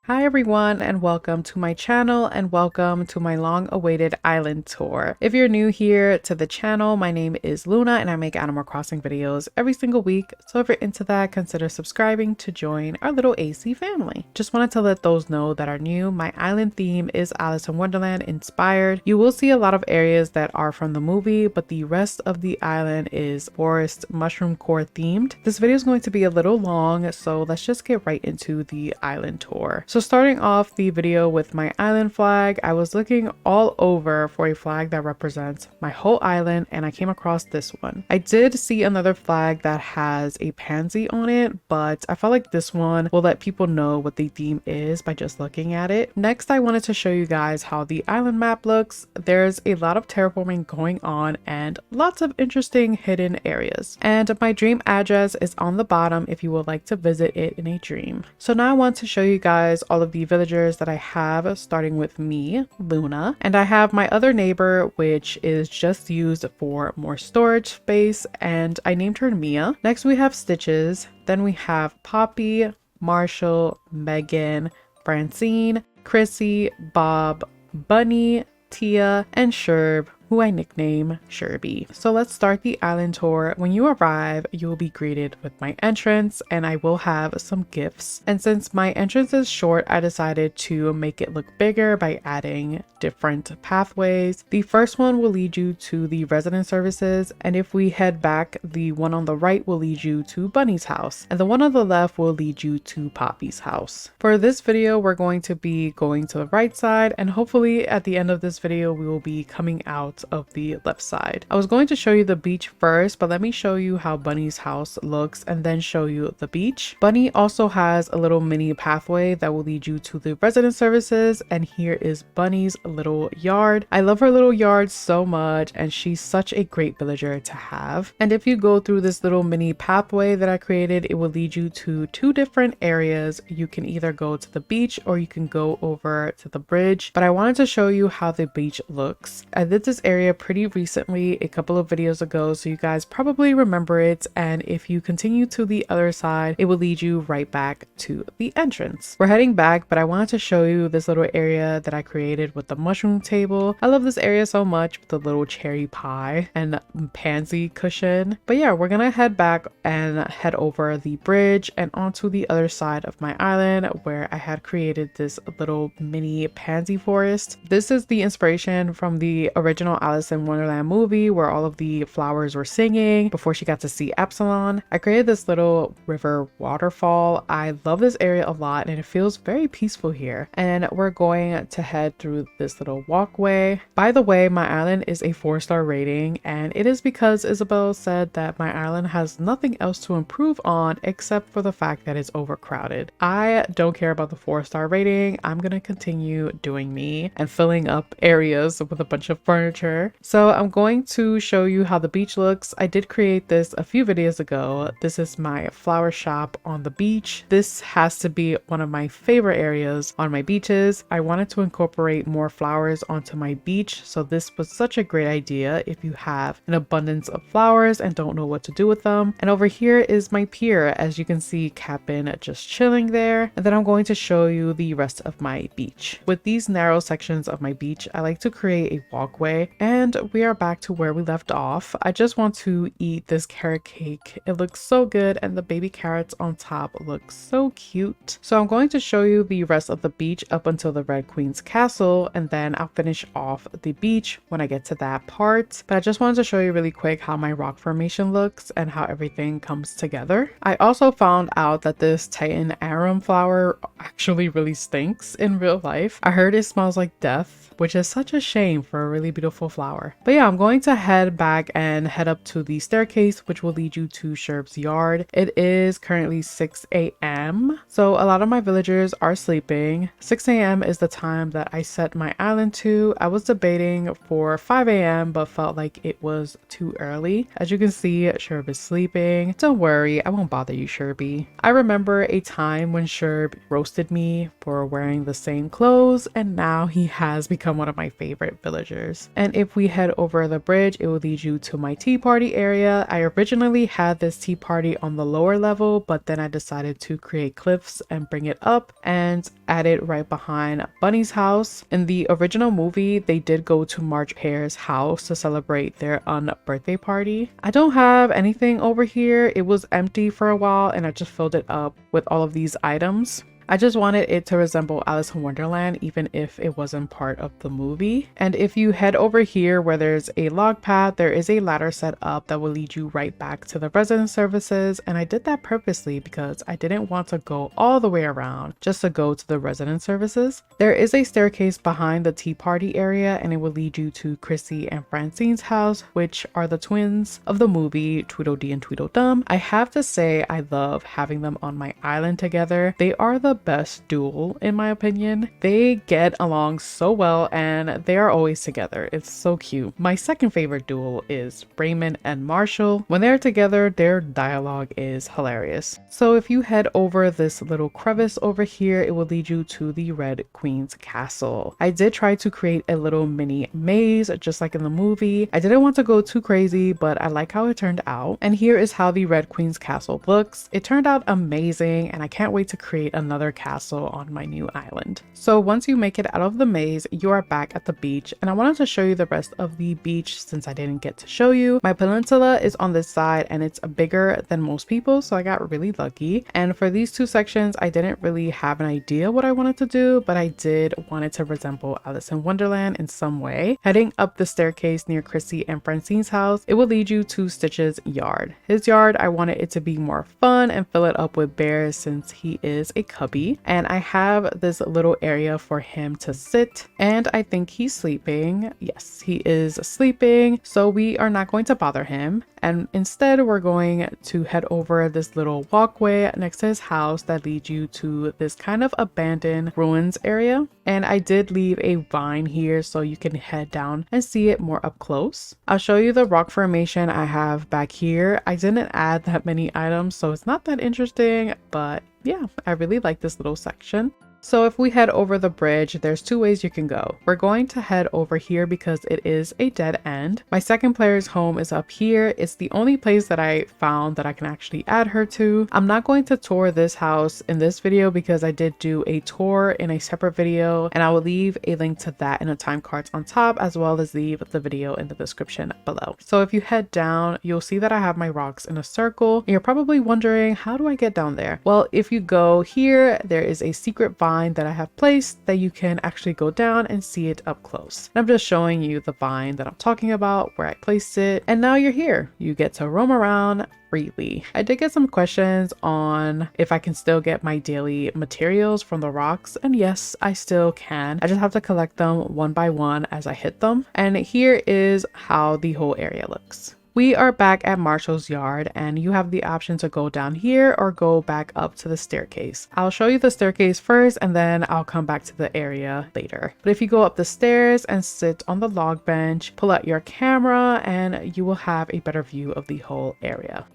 Hi everyone, and welcome to my channel and welcome to my long-awaited island tour. If you're new here to the channel, my name is Luna and I make Animal Crossing videos every single week. So if you're into that, consider subscribing to join our little AC family. Just wanted to let those know that are new, my island theme is Alice in Wonderland Inspired. You will see a lot of areas that are from the movie, but the rest of the island is forest mushroom core themed. This video is going to be a little long, so let's just get right into the island tour. So starting off the video with my island flag, I was looking all over for a flag that represents my whole island and I came across this one. I did see another flag that has a pansy on it, but I felt like this one will let people know what the theme is by just looking at it. Next, I wanted to show you guys how the island map looks. There's a lot of terraforming going on and lots of interesting hidden areas. And my dream address is on the bottom if you would like to visit it in a dream. So now I want to show you guys all of the villagers that I have, starting with me, Luna, and I have my other neighbor, which is just used for more storage space, and I named her Mia. Next we have Stitches, then we have Poppy, Marshall, Megan, Francine, Chrissy, Bob, Bunny, Tia, and Sherb, who I nickname Sherby. So let's start the island tour. When you arrive, you will be greeted with my entrance and I will have some gifts. And since my entrance is short, I decided to make it look bigger by adding different pathways. The first one will lead you to the resident services, and if we head back, the one on the right will lead you to Bunny's house, and the one on the left will lead you to Poppy's house. For this video, we're going to be going to the right side, and hopefully at the end of this video, we will be coming out of the left side. I was going to show you the beach first, but let me show you how Bunny's house looks and then show you the beach. Bunny also has a little mini pathway that will lead you to the resident services, and here is Bunny's little yard. I love her little yard so much and she's such a great villager to have. And if you go through this little mini pathway that I created, it will lead you to two different areas. You can either go to the beach or you can go over to the bridge, but I wanted to show you how the beach looks. I did this area pretty recently, a couple of videos ago, so you guys probably remember it, and if you continue to the other side, it will lead you right back to the entrance. We're heading back, but I wanted to show you this little area that I created with the mushroom table. I love this area so much with the little cherry pie and pansy cushion. But yeah, we're gonna head back and head over the bridge and onto the other side of my island where I had created this little mini pansy forest. This is the inspiration from the original Alice in Wonderland movie where all of the flowers were singing before she got to see Epsilon. I created this little river waterfall. I love this area a lot and it feels very peaceful here. And we're going to head through this little walkway. By the way, my island is a 4-star rating, and it is because Isabel said that my island has nothing else to improve on except for the fact that it's overcrowded. I don't care about the 4-star rating. I'm gonna continue doing me and filling up areas with a bunch of furniture. So I'm going to show you how the beach looks. I did create this a few videos ago. This is my flower shop on the beach. This has to be one of my favorite areas on my beaches. I wanted to incorporate more flowers onto my beach, so this was such a great idea if you have an abundance of flowers and don't know what to do with them. And over here is my pier. As you can see, Cap'n just chilling there. And then I'm going to show you the rest of my beach. With these narrow sections of my beach, I like to create a walkway, and we are back to where we left off. I just want to eat this carrot cake. It looks so good and the baby carrots on top look so cute. So I'm going to show you the rest of the beach up until the Red Queen's castle, and then I'll finish off the beach when I get to that part. But I just wanted to show you really quick how my rock formation looks and how everything comes together. I also found out that this Titan arum flower actually really stinks in real life. I heard it smells like death, which is such a shame for a really beautiful flower. But yeah, I'm going to head back and head up to the staircase, which will lead you to Sherb's yard. It is currently 6 a.m. So a lot of my villagers are sleeping. 6 a.m. is the time that I set my island to. I was debating for 5 a.m. but felt like it was too early. As you can see, Sherb is sleeping. Don't worry, I won't bother you, Sherby. I remember a time when Sherb roasted me for wearing the same clothes, and now he has become one of my favorite villagers. And And if we head over the bridge, it will lead you to my tea party area. I originally had this tea party on the lower level, but then I decided to create cliffs and bring it up and add it right behind Bunny's house. In the original movie, they did go to March Hare's house to celebrate their birthday party. I don't have anything over here. It was empty for a while and I just filled it up with all of these items. I just wanted it to resemble Alice in Wonderland, even if it wasn't part of the movie. And if you head over here where there's a log path, there is a ladder set up that will lead you right back to the resident services. And I did that purposely because I didn't want to go all the way around just to go to the resident services. There is a staircase behind the tea party area and it will lead you to Chrissy and Francine's house, which are the twins of the movie Tweedledee and Tweedledum. I have to say I love having them on my island together. They are the best duo in my opinion. They get along so well and they are always together. It's so cute. My second favorite duo is Raymond and Marshall. When they're together, their dialogue is hilarious. So if you head over this little crevice over here, it will lead you to the Red Queen's castle. I did try to create a little mini maze just like in the movie. I didn't want to go too crazy, but I like how it turned out. And here is how the Red Queen's castle looks. It turned out amazing and I can't wait to create another castle on my new island. So once you make it out of the maze, you are back at the beach and I wanted to show you the rest of the beach since I didn't get to show you. My peninsula is on this side and it's bigger than most people, so I got really lucky. And for these two sections, I didn't really have an idea what I wanted to do, but I did want it to resemble Alice in Wonderland in some way. Heading up the staircase near Chrissy and Francine's house, it will lead you to Stitch's yard. His yard, I wanted it to be more fun and fill it up with bears since he is a cubby. And I have this little area for him to sit and I think he's sleeping. Yes, he is sleeping, so we are not going to bother him. And instead we're going to head over this little walkway next to his house that leads you to this kind of abandoned ruins area. And I did leave a vine here so you can head down and see it more up close. I'll show you the rock formation I have back here. I didn't add that many items, so it's not that interesting, but yeah, I really like this little section. So if we head over the bridge, there's two ways you can go. We're going to head over here because it is a dead end. My second player's home is up here. It's the only place that I found that I can actually add her to. I'm not going to tour this house in this video because I did do a tour in a separate video and I will leave a link to that in the time cards on top as well as leave the video in the description below. So if you head down, you'll see that I have my rocks in a circle. And you're probably wondering, how do I get down there? Well, if you go here, there is a secret vine that I have placed that you can actually go down and see it up close. And I'm just showing you the vine that I'm talking about, where I placed it, and now you're here. You get to roam around freely. I did get some questions on if I can still get my daily materials from the rocks, and yes, I still can. I just have to collect them one by one as I hit them. And here is how the whole area looks. We are back at Marshall's yard and you have the option to go down here or go back up to the staircase. I'll show you the staircase first and then I'll come back to the area later. But if you go up the stairs and sit on the log bench, pull out your camera and you will have a better view of the whole area.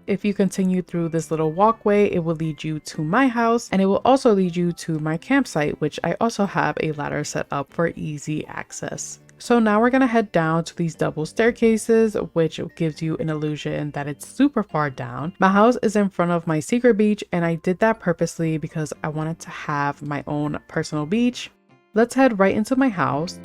If you continue through this little walkway, it will lead you to my house and it will also lead you to my campsite, which I also have a ladder set up for easy access. So now we're gonna head down to these double staircases, which gives you an illusion that it's super far down. My house is in front of my secret beach and I did that purposely because I wanted to have my own personal beach. Let's head right into my house.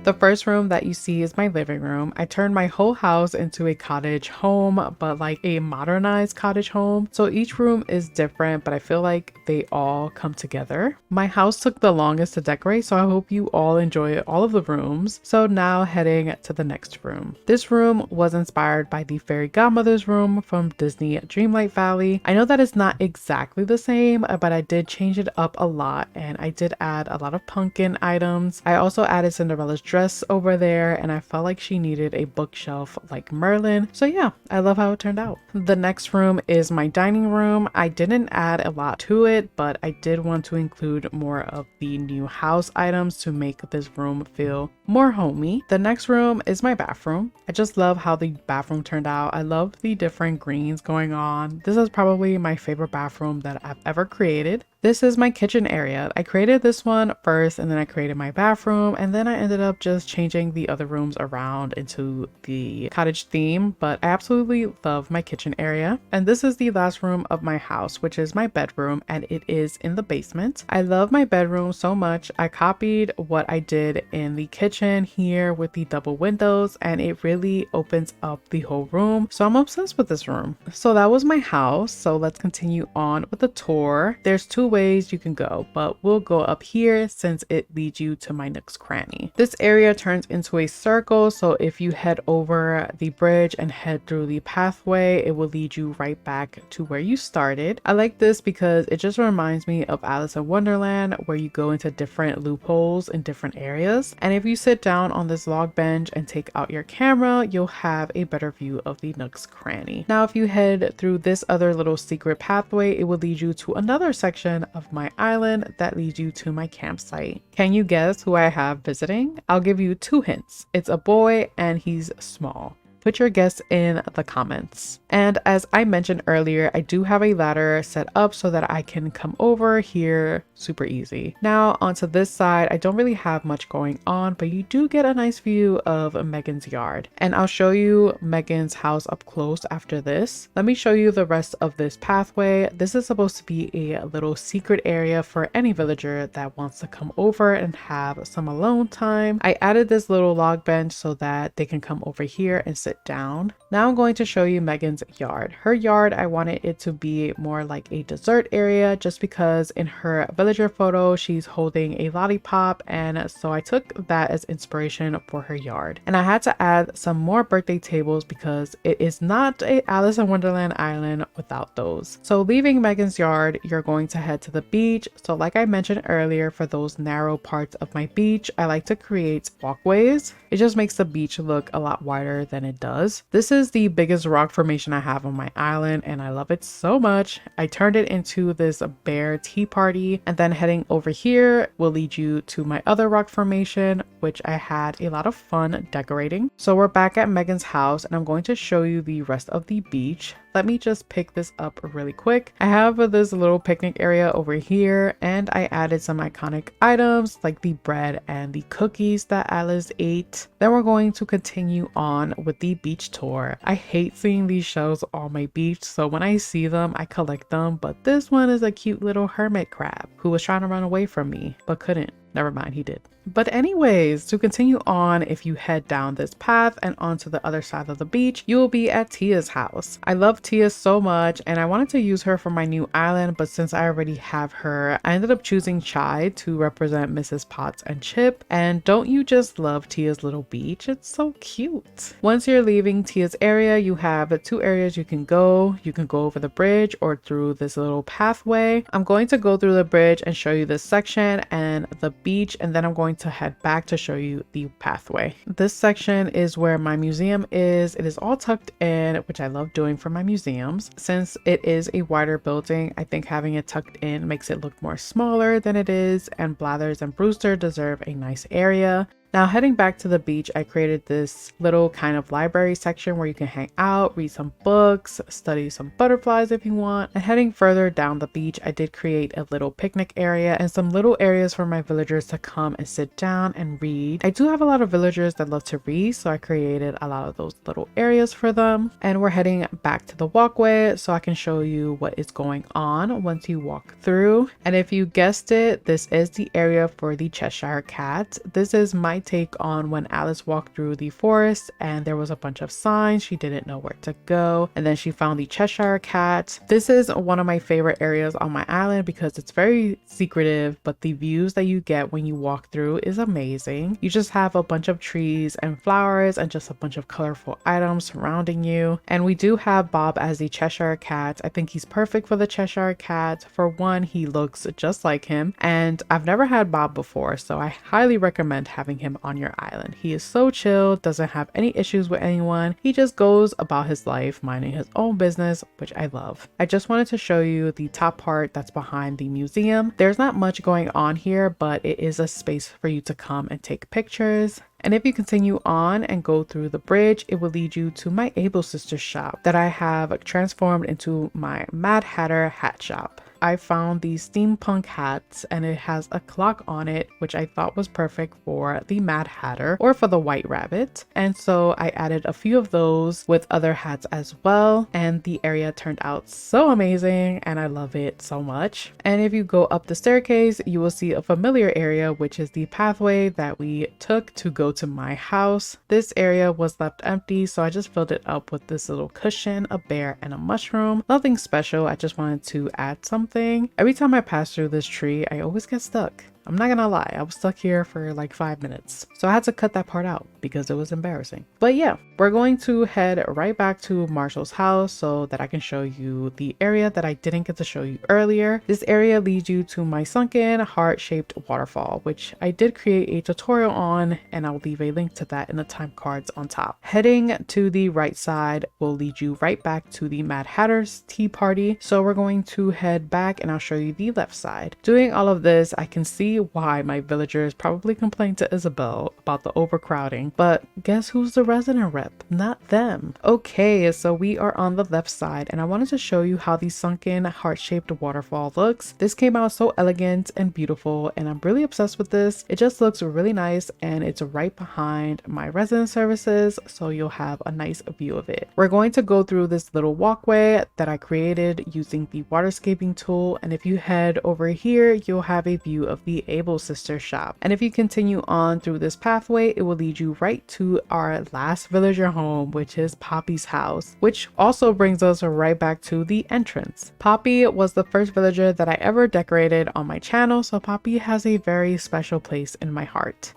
The first room that you see is my living room. I turned my whole house into a cottage home, but like a modernized cottage home. So each room is different, but I feel like they all come together. My house took the longest to decorate, so I hope you all enjoy all of the rooms. So now heading to the next room. This room was inspired by the fairy godmother's room from Disney Dreamlight Valley. I know that it's not exactly the same, but I did change it up a lot and I did add a lot of pumpkin items. I also added Cinderella's dress over there and I felt like she needed a bookshelf like Merlin. So yeah, I love how it turned out. The next room is my dining room. I didn't add a lot to it, but I did want to include more of the new house items to make this room feel more homey. The next room is my bathroom. I just love how the bathroom turned out. I love the different greens going on. This is probably my favorite bathroom that I've ever created. This is my kitchen area. I created this one first and then I created my bathroom, and then I ended up just changing the other rooms around into the cottage theme, but I absolutely love my kitchen area. And this is the last room of my house, which is my bedroom, and it is in the basement. I love my bedroom so much. I copied what I did in the kitchen here with the double windows, and it really opens up the whole room. So I'm obsessed with this room. So that was my house. So let's continue on with the tour. There's two ways you can go, but we'll go up here since it leads you to my nook's cranny. This area turns into a circle, so if you head over the bridge and head through the pathway, it will lead you right back to where you started. I like this because it just reminds me of Alice in Wonderland, where you go into different loopholes in different areas, and if you sit down on this log bench and take out your camera, you'll have a better view of the nook's cranny. Now if you head through this other little secret pathway, it will lead you to another section of my island that leads you to my campsite. Can you guess who I have visiting? I'll give you two hints. It's a boy and he's small. Put your guess in the comments. And as I mentioned earlier, I do have a ladder set up so that I can come over here super easy. Now onto this side, I don't really have much going on, but you do get a nice view of Megan's yard. And I'll show you Megan's house up close after this. Let me show you the rest of this pathway. This is supposed to be a little secret area for any villager that wants to come over and have some alone time. I added this little log bench so that they can come over here and sit down. Now I'm going to show you Megan's yard. Her yard, I wanted it to be more like a dessert area just because in her villager photo she's holding a lollipop, and so I took that as inspiration for her yard. And I had to add some more birthday tables because it is not a Alice in Wonderland island without those. So leaving Megan's yard, you're going to head to the beach. So like I mentioned earlier, for those narrow parts of my beach, I like to create walkways. It just makes the beach look a lot wider than it does. This is the biggest rock formation I have on my island and I love it so much. I turned it into this bear tea party, and then heading over here will lead you to my other rock formation, which I had a lot of fun decorating. So we're back at Megan's house and I'm going to show you the rest of the beach. Let me just pick this up really quick. I have this little picnic area over here, and I added some iconic items like the bread and the cookies that Alice ate. Then we're going to continue on with the beach tour. I hate seeing these shells on my beach, so when I see them, I collect them, but this one is a cute little hermit crab who was trying to run away from me, but couldn't. Never mind, he did. But anyways, to continue on, if you head down this path and onto the other side of the beach, you will be at Tia's house. I love Tia so much and I wanted to use her for my new island, but since I already have her, I ended up choosing Chai to represent Mrs. Potts and Chip. And don't you just love Tia's little beach? It's so cute. Once you're leaving Tia's area, you have two areas you can go. You can go over the bridge or through this little pathway. I'm going to go through the bridge and show you this section and the beach, and then I'm going to head back to show you the pathway. This section is where my museum is. It is all tucked in, which I love doing for my museums. Since it is a wider building, I think having it tucked in makes it look more smaller than it is, and Blathers and Brewster deserve a nice area. Now heading back to the beach, I created this little kind of library section where you can hang out, read some books, study some butterflies if you want. And heading further down the beach, I did create a little picnic area and some little areas for my villagers to come and sit down and read. I do have a lot of villagers that love to read, so I created a lot of those little areas for them. And we're heading back to the walkway so I can show you what is going on once you walk through. And if you guessed it, this is the area for the Cheshire cat. This is my take on when Alice walked through the forest and there was a bunch of signs. She didn't know where to go, and then she found the Cheshire cat. This is one of my favorite areas on my island because it's very secretive, but the views that you get when you walk through is amazing. You just have a bunch of trees and flowers and just a bunch of colorful items surrounding you. And we do have Bob as the Cheshire cat. I think he's perfect for the Cheshire cat. For one, he looks just like him, and I've never had Bob before, so I highly recommend having him on your island. He is so chill, doesn't have any issues with anyone. He just goes about his life minding his own business, which I love. I just wanted to show you the top part that's behind the museum. There's not much going on here, but it is a space for you to come and take pictures. And if you continue on and go through the bridge, it will lead you to my Able Sisters shop that I have transformed into my Mad Hatter hat shop. I found these steampunk hats and it has a clock on it, which I thought was perfect for the Mad Hatter or for the White Rabbit. And so I added a few of those with other hats as well, and the area turned out so amazing and I love it so much. And if you go up the staircase, you will see a familiar area, which is the pathway that we took to go to my house. This area was left empty, so I just filled it up with this little cushion, a bear, and a mushroom. Nothing special, I just wanted to add something. Every time I pass through this tree, I always get stuck. I'm not gonna lie, I was stuck here for like 5 minutes. So I had to cut that part out because it was embarrassing. But yeah, we're going to head right back to Marshall's house so that I can show you the area that I didn't get to show you earlier. This area leads you to my sunken heart-shaped waterfall, which I did create a tutorial on, and I'll leave a link to that in the time cards on top. Heading to the right side will lead you right back to the Mad Hatter's tea party. So we're going to head back and I'll show you the left side. Doing all of this, I can see why my villagers probably complained to Isabel about the overcrowding, but guess who's the resident rep? Not them. Okay, so we are on the left side and I wanted to show you how the sunken heart-shaped waterfall looks. This came out so elegant and beautiful and I'm really obsessed with this. It just looks really nice and it's right behind my resident services, so you'll have a nice view of it. We're going to go through this little walkway that I created using the waterscaping tool, and if you head over here, you'll have a view of the Able Sister shop. And if you continue on through this pathway, it will lead you right to our last villager home, which is Poppy's house, which also brings us right back to the entrance. Poppy was the first villager that I ever decorated on my channel, so Poppy has a very special place in my heart.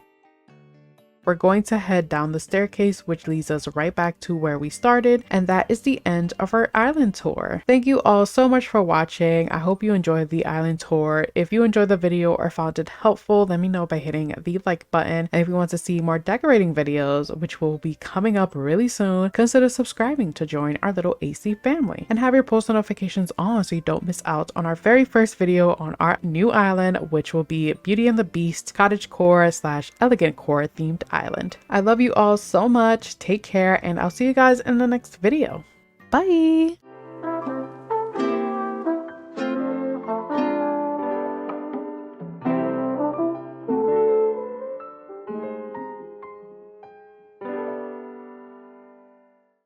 We're going to head down the staircase, which leads us right back to where we started, and that is the end of our island tour. Thank you all so much for watching. I hope you enjoyed the island tour. If you enjoyed the video or found it helpful, let me know by hitting the like button. And if you want to see more decorating videos, which will be coming up really soon, consider subscribing to join our little AC family and have your post notifications on so you don't miss out on our very first video on our new island, which will be Beauty and the Beast cottage core / elegant core themed island. I love you all so much. Take care and I'll see you guys in the next video. Bye.